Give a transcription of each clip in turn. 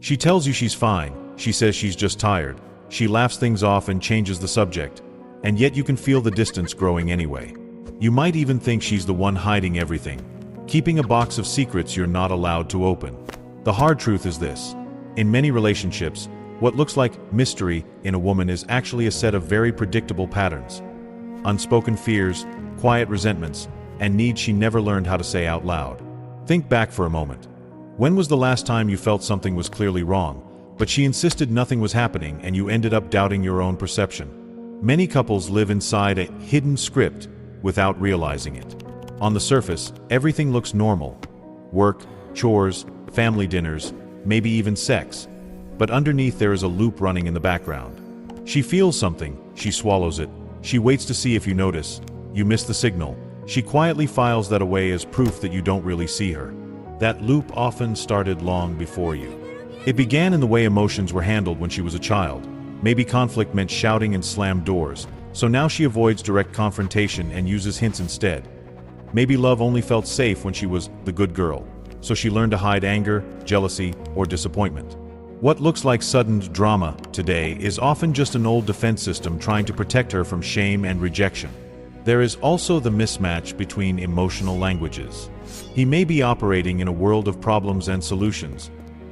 She tells you she's fine, she says she's just tired, she laughs things off and changes the subject, and yet you can feel the distance growing anyway. You might even think she's the one hiding everything, keeping a box of secrets you're not allowed to open. The hard truth is this. In many relationships, what looks like mystery in a woman is actually a set of very predictable patterns. Unspoken fears, quiet resentments, and needs she never learned how to say out loud. Think back for a moment. When was the last time you felt something was clearly wrong, but she insisted nothing was happening and you ended up doubting your own perception? Many couples live inside a hidden script without realizing it. On the surface, everything looks normal. Work, chores, family dinners, maybe even sex. But underneath there is a loop running in the background. She feels something, she swallows it, she waits to see if you notice, you miss the signal, she quietly files that away as proof that you don't really see her. That loop often started long before you. It began in the way emotions were handled when she was a child. Maybe conflict meant shouting and slammed doors, so now she avoids direct confrontation and uses hints instead. Maybe love only felt safe when she was the good girl, so she learned to hide anger, jealousy, or disappointment. What looks like sudden drama today is often just an old defense system trying to protect her from shame and rejection. There is also the mismatch between emotional languages. He may be operating in a world of problems and solutions,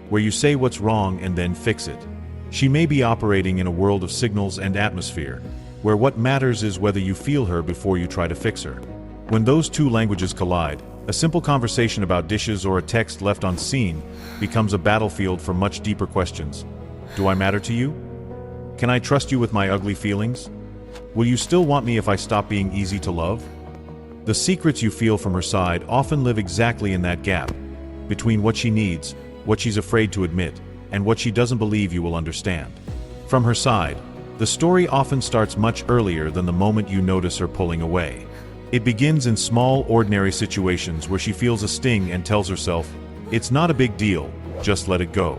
where you say what's wrong and then fix it. She may be operating in a world of signals and atmosphere, where what matters is whether you feel her before you try to fix her. When those two languages collide, a simple conversation about dishes or a text left unseen becomes a battlefield for much deeper questions. Do I matter to you? Can I trust you with my ugly feelings? Will you still want me if I stop being easy to love? The secrets you feel from her side often live exactly in that gap, between what she needs, what she's afraid to admit, and what she doesn't believe you will understand. From her side, the story often starts much earlier than the moment you notice her pulling away. It begins in small, ordinary situations where she feels a sting and tells herself, "It's not a big deal, just let it go."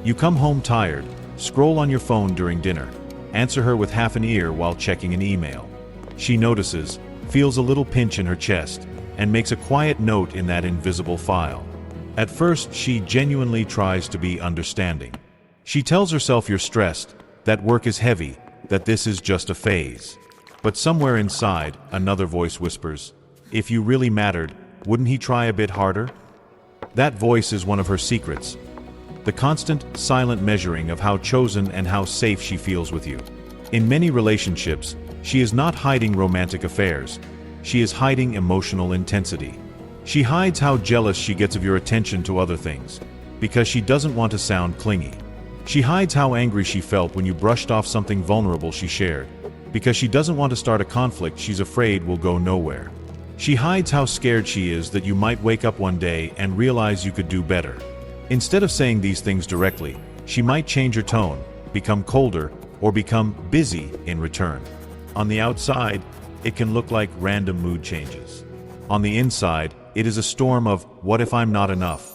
You come home tired, scroll on your phone during dinner, answer her with half an ear while checking an email. She notices, feels a little pinch in her chest, and makes a quiet note in that invisible file. At first, she genuinely tries to be understanding. She tells herself you're stressed, that work is heavy, that this is just a phase. But somewhere inside, another voice whispers, "If you really mattered, wouldn't he try a bit harder?" That voice is one of her secrets. The constant, silent measuring of how chosen and how safe she feels with you. In many relationships, she is not hiding romantic affairs. She is hiding emotional intensity. She hides how jealous she gets of your attention to other things, because she doesn't want to sound clingy. She hides how angry she felt when you brushed off something vulnerable she shared, because she doesn't want to start a conflict she's afraid will go nowhere. She hides how scared she is that you might wake up one day and realize you could do better. Instead of saying these things directly, she might change her tone, become colder, or become busy in return. On the outside, it can look like random mood changes. On the inside, it is a storm of "what if I'm not enough?"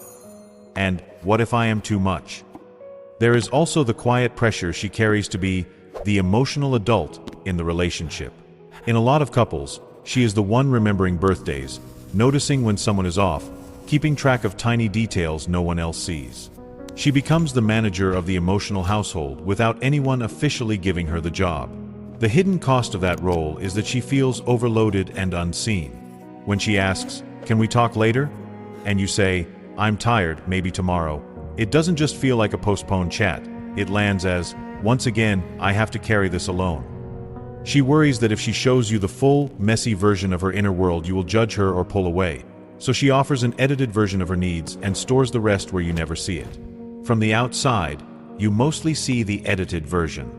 and "what if I am too much?" There is also the quiet pressure she carries to be the emotional adult in the relationship. In a lot of couples, she is the one remembering birthdays, noticing when someone is off, keeping track of tiny details no one else sees. She becomes the manager of the emotional household without anyone officially giving her the job. The hidden cost of that role is that she feels overloaded and unseen. When she asks, "Can we talk later?" and you say, "I'm tired, maybe tomorrow," it doesn't just feel like a postponed chat. It lands as, "Once again, I have to carry this alone." She worries that if she shows you the full, messy version of her inner world, you will judge her or pull away. So she offers an edited version of her needs and stores the rest where you never see it. From the outside, you mostly see the edited version.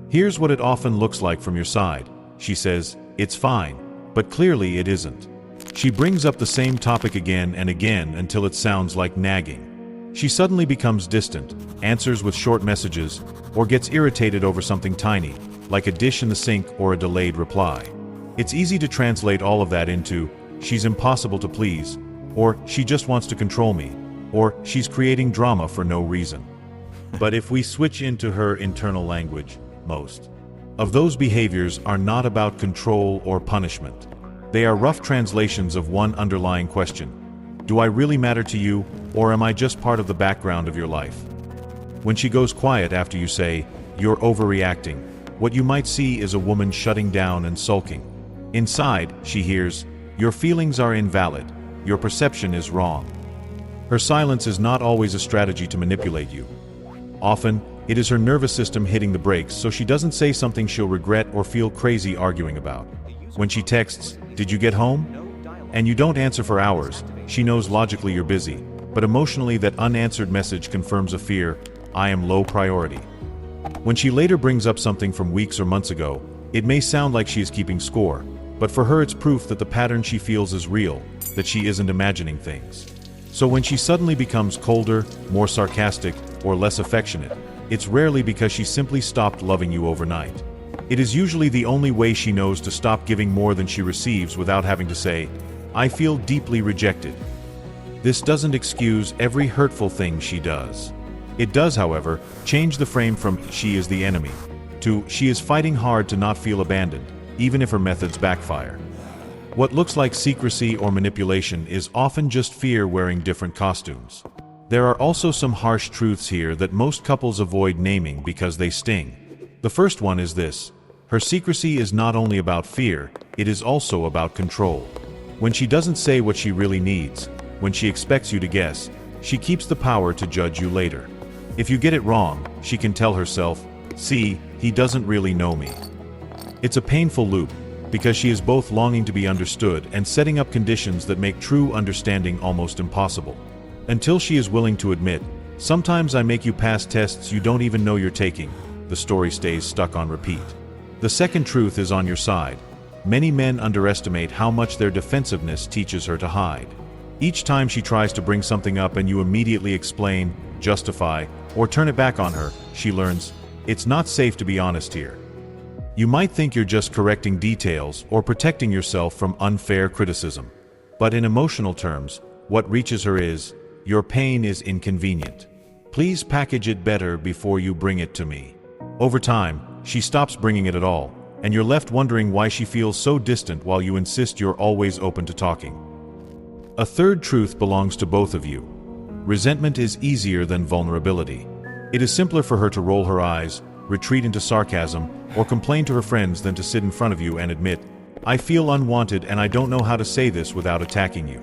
Here's what it often looks like from your side. She says, "It's fine," but clearly it isn't. She brings up the same topic again and again until it sounds like nagging. She suddenly becomes distant, answers with short messages, or gets irritated over something tiny, like a dish in the sink or a delayed reply. It's easy to translate all of that into, "She's impossible to please," or "She just wants to control me," or "She's creating drama for no reason." But if we switch into her internal language, most of those behaviors are not about control or punishment. They are rough translations of one underlying question: do I really matter to you, or am I just part of the background of your life? When she goes quiet after you say, "You're overreacting," what you might see is a woman shutting down and sulking. Inside, she hears, "Your feelings are invalid. Your perception is wrong." Her silence is not always a strategy to manipulate you. Often, it is her nervous system hitting the brakes so she doesn't say something she'll regret or feel crazy arguing about. When she texts, "Did you get home?" and you don't answer for hours, she knows logically you're busy, but emotionally that unanswered message confirms a fear, "I am low priority." When she later brings up something from weeks or months ago, it may sound like she is keeping score, but for her it's proof that the pattern she feels is real, that she isn't imagining things. So when she suddenly becomes colder, more sarcastic, or less affectionate, it's rarely because she simply stopped loving you overnight. It is usually the only way she knows to stop giving more than she receives without having to say, "I feel deeply rejected." This doesn't excuse every hurtful thing she does. It does, however, change the frame from "she is the enemy" to "she is fighting hard to not feel abandoned, even if her methods backfire." What looks like secrecy or manipulation is often just fear wearing different costumes. There are also some harsh truths here that most couples avoid naming because they sting. The first one is this: her secrecy is not only about fear, it is also about control. When she doesn't say what she really needs, when she expects you to guess, she keeps the power to judge you later. If you get it wrong, she can tell herself, "See, he doesn't really know me." It's a painful loop, because she is both longing to be understood and setting up conditions that make true understanding almost impossible. Until she is willing to admit, "Sometimes I make you pass tests you don't even know you're taking," the story stays stuck on repeat. The second truth is on your side. Many men underestimate how much their defensiveness teaches her to hide. Each time she tries to bring something up and you immediately explain, justify, or turn it back on her, she learns, "It's not safe to be honest here." You might think you're just correcting details or protecting yourself from unfair criticism. But in emotional terms, what reaches her is, "Your pain is inconvenient. Please package it better before you bring it to me." Over time, she stops bringing it at all, and you're left wondering why she feels so distant while you insist you're always open to talking. A third truth belongs to both of you. Resentment is easier than vulnerability. It is simpler for her to roll her eyes, retreat into sarcasm, or complain to her friends than to sit in front of you and admit, "I feel unwanted and I don't know how to say this without attacking you."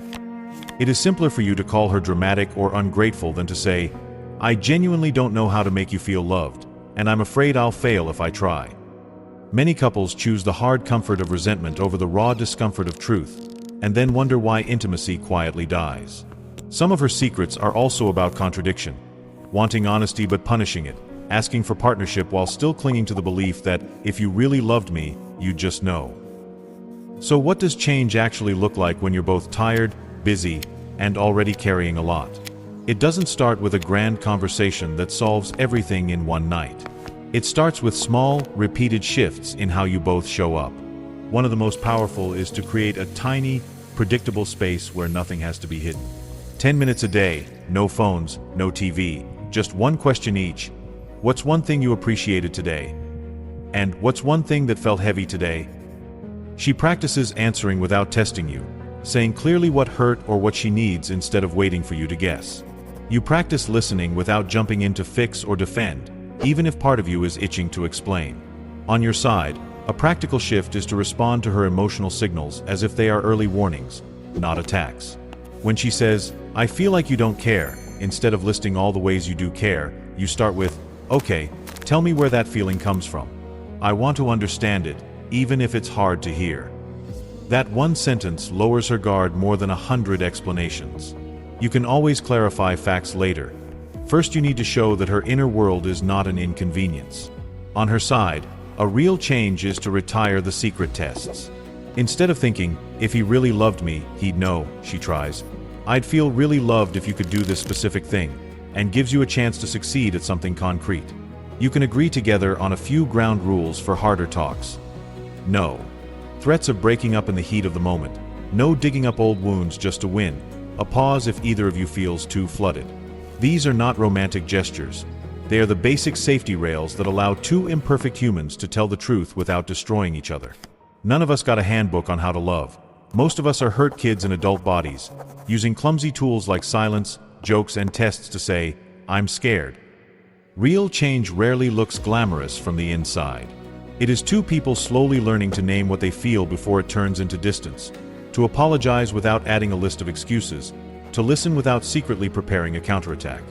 It is simpler for you to call her dramatic or ungrateful than to say, "I genuinely don't know how to make you feel loved, and I'm afraid I'll fail if I try." Many couples choose the hard comfort of resentment over the raw discomfort of truth, and then wonder why intimacy quietly dies. Some of her secrets are also about contradiction, wanting honesty but punishing it, asking for partnership while still clinging to the belief that, "If you really loved me, you'd just know." So what does change actually look like when you're both tired, busy, and already carrying a lot? It doesn't start with a grand conversation that solves everything in one night. It starts with small, repeated shifts in how you both show up. One of the most powerful is to create a tiny, predictable space where nothing has to be hidden. 10 minutes a day, no phones, no TV, just one question each. What's one thing you appreciated today? And what's one thing that felt heavy today? She practices answering without testing you, saying clearly what hurt or what she needs instead of waiting for you to guess. You practice listening without jumping in to fix or defend, even if part of you is itching to explain. On your side, a practical shift is to respond to her emotional signals as if they are early warnings, not attacks. When she says, "I feel like you don't care," instead of listing all the ways you do care, you start with, "Okay, tell me where that feeling comes from. I want to understand it, even if it's hard to hear." That one sentence lowers her guard more than 100 explanations. You can always clarify facts later. First, you need to show that her inner world is not an inconvenience. On her side, a real change is to retire the secret tests. Instead of thinking, "If he really loved me, he'd know," she tries, "I'd feel really loved if you could do this specific thing," and gives you a chance to succeed at something concrete. You can agree together on a few ground rules for harder talks. No threats of breaking up in the heat of the moment. No digging up old wounds just to win. A pause if either of you feels too flooded. These are not romantic gestures. They are the basic safety rails that allow two imperfect humans to tell the truth without destroying each other. None of us got a handbook on how to love. Most of us are hurt kids in adult bodies, using clumsy tools like silence, jokes, and tests to say, "I'm scared." Real change rarely looks glamorous from the inside. It is two people slowly learning to name what they feel before it turns into distance, to apologize without adding a list of excuses, to listen without secretly preparing a counterattack.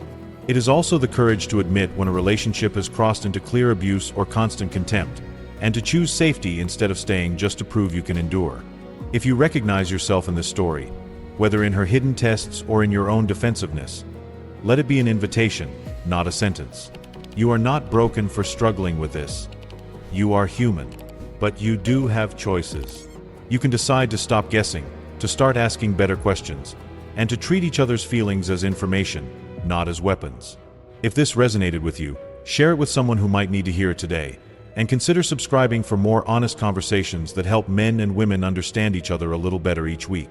It is also the courage to admit when a relationship has crossed into clear abuse or constant contempt, and to choose safety instead of staying just to prove you can endure. If you recognize yourself in this story, whether in her hidden tests or in your own defensiveness, let it be an invitation, not a sentence. You are not broken for struggling with this. You are human, but you do have choices. You can decide to stop guessing, to start asking better questions, and to treat each other's feelings as information, not as weapons. If this resonated with you, share it with someone who might need to hear it today, and consider subscribing for more honest conversations that help men and women understand each other a little better each week.